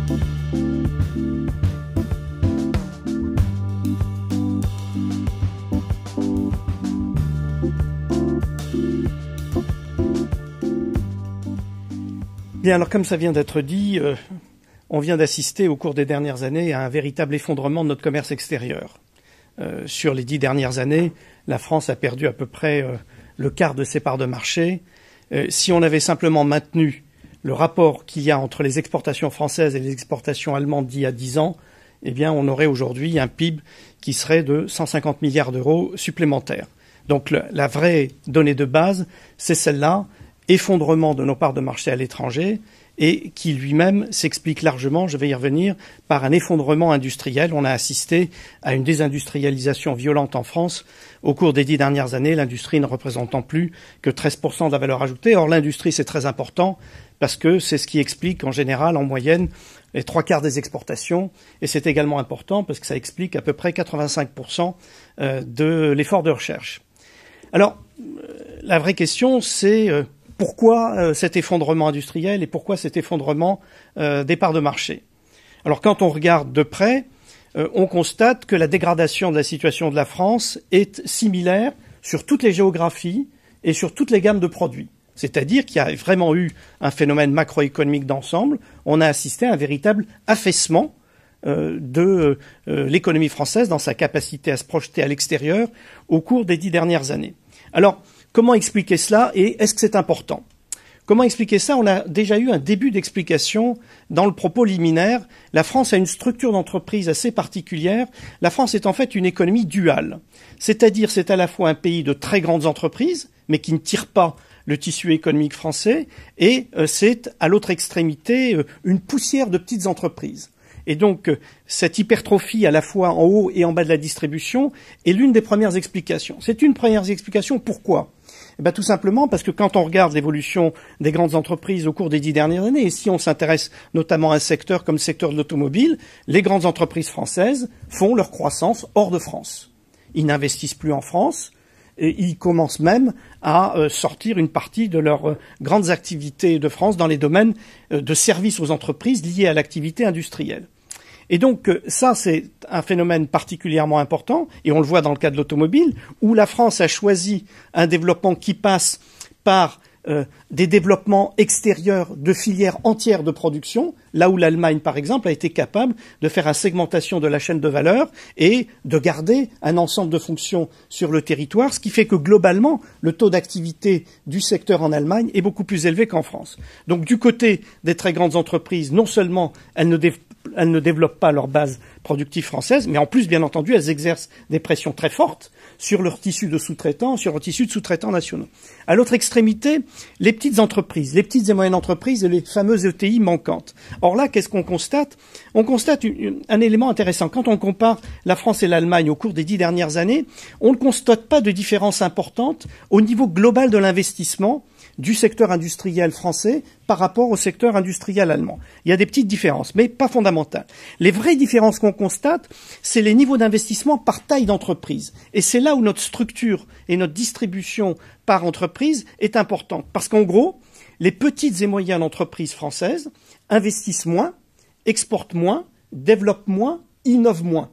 Bien, alors comme ça vient d'être dit, on vient d'assister au cours des dernières années à un véritable effondrement de notre commerce extérieur. Sur les 10 dernières années, la France a perdu à peu près le quart de ses parts de marché. Si on avait simplement maintenu le rapport qu'il y a entre les exportations françaises et les exportations allemandes d'il y a 10 ans, eh bien, on aurait aujourd'hui un PIB qui serait de 150 milliards d'euros supplémentaires. Donc la vraie donnée de base, c'est celle-là, effondrement de nos parts de marché à l'étranger, et qui lui-même s'explique largement, je vais y revenir, par un effondrement industriel. On a assisté à une désindustrialisation violente en France. Au cours des 10 dernières années, l'industrie ne représentant plus que 13% de la valeur ajoutée. Or, l'industrie, c'est très important parce que c'est ce qui explique, en général, en moyenne, les 3/4 des exportations. Et c'est également important parce que ça explique à peu près 85% de l'effort de recherche. Alors, la vraie question, c'est pourquoi cet effondrement industriel et pourquoi cet effondrement des parts de marché? Alors quand on regarde de près, on constate que la dégradation de la situation de la France est similaire sur toutes les géographies et sur toutes les gammes de produits. C'est-à-dire qu'il y a vraiment eu un phénomène macroéconomique d'ensemble. On a assisté à un véritable affaissement de l'économie française dans sa capacité à se projeter à l'extérieur au cours des 10 dernières années. Alors, comment expliquer cela et est-ce que c'est important? Comment expliquer ça? On a déjà eu un début d'explication dans le propos liminaire. La France a une structure d'entreprise assez particulière. La France est en fait une économie duale. C'est-à-dire c'est à la fois un pays de très grandes entreprises, mais qui ne tire pas le tissu économique français, et c'est à l'autre extrémité une poussière de petites entreprises. Et donc, cette hypertrophie à la fois en haut et en bas de la distribution est l'une des premières explications. C'est une première explication. Pourquoi? Eh bien, tout simplement parce que quand on regarde l'évolution des grandes entreprises au cours des 10 dernières années, et si on s'intéresse notamment à un secteur comme le secteur de l'automobile, les grandes entreprises françaises font leur croissance hors de France. Ils n'investissent plus en France, et ils commencent même à sortir une partie de leurs grandes activités de France dans les domaines de services aux entreprises liés à l'activité industrielle. Et donc ça, c'est un phénomène particulièrement important, et on le voit dans le cas de l'automobile, où la France a choisi un développement qui passe par des développements extérieurs de filières entières de production, là où l'Allemagne, par exemple, a été capable de faire une segmentation de la chaîne de valeur et de garder un ensemble de fonctions sur le territoire, ce qui fait que globalement, le taux d'activité du secteur en Allemagne est beaucoup plus élevé qu'en France. Donc du côté des très grandes entreprises, non seulement elles ne développent pas leur base productive française, mais en plus, bien entendu, elles exercent des pressions très fortes sur leur tissu de sous-traitants, sur leur tissu de sous-traitants nationaux. À l'autre extrémité, les petites entreprises, les petites et moyennes entreprises et les fameuses ETI manquantes. Or là, qu'est-ce qu'on constate? On constate un élément intéressant. Quand on compare la France et l'Allemagne au cours des 10 dernières années, on ne constate pas de différence importante au niveau global de l'investissement du secteur industriel français par rapport au secteur industriel allemand. Il y a des petites différences, mais pas fondamentales. Les vraies différences qu'on constate, c'est les niveaux d'investissement par taille d'entreprise. Et c'est là où notre structure et notre distribution par entreprise est importante. Parce qu'en gros, les petites et moyennes entreprises françaises investissent moins, exportent moins, développent moins, innovent moins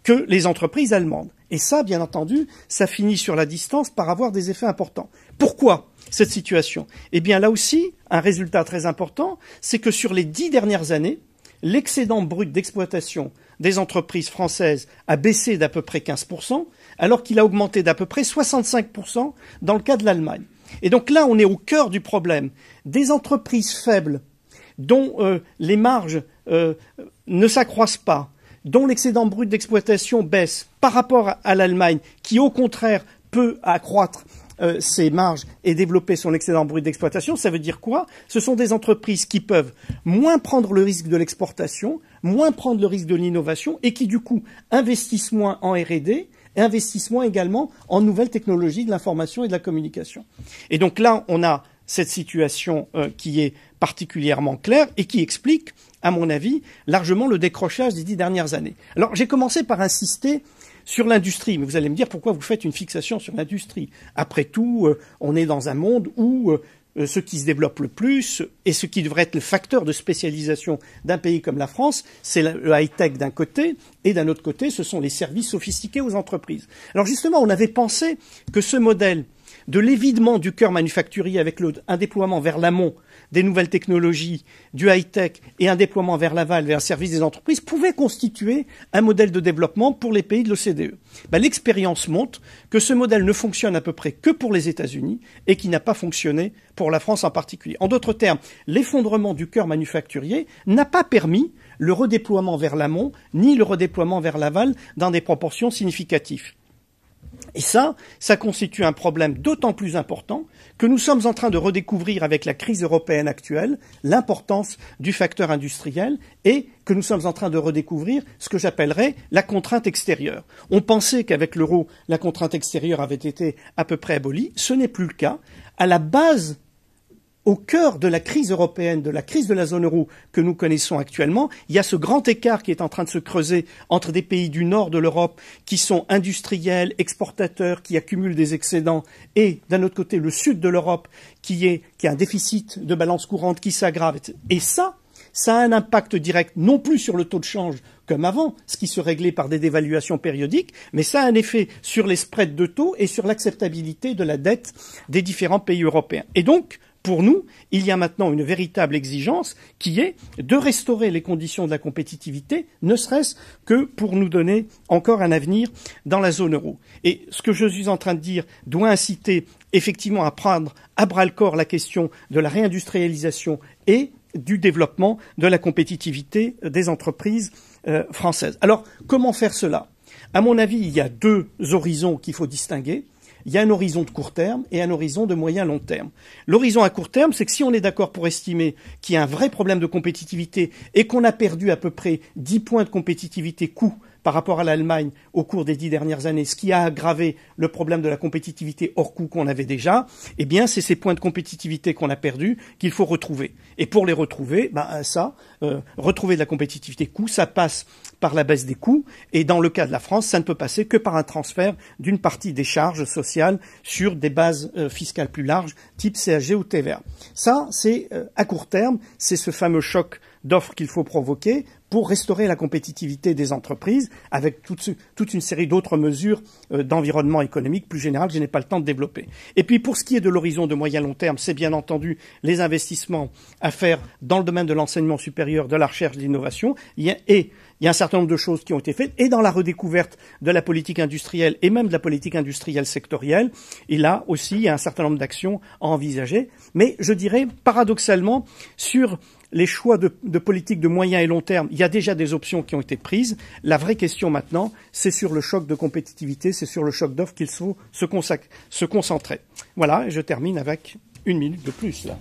que les entreprises allemandes. Et ça, bien entendu, ça finit sur la distance par avoir des effets importants. Pourquoi cette situation? Eh bien, là aussi, un résultat très important, c'est que sur les 10 dernières années, l'excédent brut d'exploitation des entreprises françaises a baissé d'à peu près 15%, alors qu'il a augmenté d'à peu près 65% dans le cas de l'Allemagne. Et donc là, on est au cœur du problème. Des entreprises faibles, dont les marges ne s'accroissent pas, dont l'excédent brut d'exploitation baisse par rapport à l'Allemagne, qui au contraire peut accroître ses marges et développer son excédent brut d'exploitation, ça veut dire quoi? Ce sont des entreprises qui peuvent moins prendre le risque de l'exportation, moins prendre le risque de l'innovation et qui du coup investissent moins en R&D et investissent moins également en nouvelles technologies de l'information et de la communication. Et donc là, on a cette situation qui est particulièrement claire et qui explique, à mon avis, largement le décrochage des 10 dernières années. Alors j'ai commencé par insister sur l'industrie, mais vous allez me dire pourquoi vous faites une fixation sur l'industrie. Après tout, on est dans un monde où ce qui se développe le plus et ce qui devrait être le facteur de spécialisation d'un pays comme la France, c'est le high-tech d'un côté, et d'un autre côté, ce sont les services sophistiqués aux entreprises. Alors justement, on avait pensé que ce modèle de l'évidement du cœur manufacturier avec un déploiement vers l'amont des nouvelles technologies, du high-tech et un déploiement vers l'aval, vers le service des entreprises, pouvait constituer un modèle de développement pour les pays de l'OCDE. L'expérience montre que ce modèle ne fonctionne à peu près que pour les États-Unis et qui n'a pas fonctionné pour la France en particulier. En d'autres termes, l'effondrement du cœur manufacturier n'a pas permis le redéploiement vers l'amont ni le redéploiement vers l'aval dans des proportions significatives. Et ça constitue un problème d'autant plus important que nous sommes en train de redécouvrir avec la crise européenne actuelle l'importance du facteur industriel et que nous sommes en train de redécouvrir ce que j'appellerais la contrainte extérieure. On pensait qu'avec l'euro, la contrainte extérieure avait été à peu près abolie. Ce n'est plus le cas. À la base, au cœur de la crise européenne, de la crise de la zone euro que nous connaissons actuellement, il y a ce grand écart qui est en train de se creuser entre des pays du nord de l'Europe qui sont industriels, exportateurs, qui accumulent des excédents, et d'un autre côté le sud de l'Europe qui a un déficit de balance courante qui s'aggrave. Et ça a un impact direct non plus sur le taux de change comme avant, ce qui se réglait par des dévaluations périodiques, mais ça a un effet sur les spreads de taux et sur l'acceptabilité de la dette des différents pays européens. Et donc, pour nous, il y a maintenant une véritable exigence qui est de restaurer les conditions de la compétitivité, ne serait-ce que pour nous donner encore un avenir dans la zone euro. Et ce que je suis en train de dire doit inciter effectivement à prendre à bras-le-corps la question de la réindustrialisation et du développement de la compétitivité des entreprises françaises. Alors, comment faire cela? À mon avis, il y a deux horizons qu'il faut distinguer. Il y a un horizon de court terme et un horizon de moyen long terme. L'horizon à court terme, c'est que si on est d'accord pour estimer qu'il y a un vrai problème de compétitivité et qu'on a perdu à peu près 10 points de compétitivité coût par rapport à l'Allemagne au cours des 10 dernières années, ce qui a aggravé le problème de la compétitivité hors coût qu'on avait déjà, eh bien, c'est ces points de compétitivité qu'on a perdus qu'il faut retrouver. Et pour les retrouver, retrouver de la compétitivité coût, ça passe par la baisse des coûts. Et dans le cas de la France, ça ne peut passer que par un transfert d'une partie des charges sociales sur des bases fiscales plus larges, type CSG ou TVA. Ça, c'est à court terme, c'est ce fameux choc d'offres qu'il faut provoquer pour restaurer la compétitivité des entreprises avec toute une série d'autres mesures d'environnement économique plus générales que je n'ai pas le temps de développer. Et puis pour ce qui est de l'horizon de moyen long terme, c'est bien entendu les investissements à faire dans le domaine de l'enseignement supérieur, de la recherche, de l'innovation. Il y a un certain nombre de choses qui ont été faites et dans la redécouverte de la politique industrielle et même de la politique industrielle sectorielle. Et là aussi, il y a un certain nombre d'actions à envisager. Mais je dirais, paradoxalement, sur les choix de politique de moyen et long terme, il y a déjà des options qui ont été prises. La vraie question maintenant, c'est sur le choc de compétitivité, c'est sur le choc d'offres qu'il faut se concentrer. Voilà, et je termine avec 1 minute de plus, là.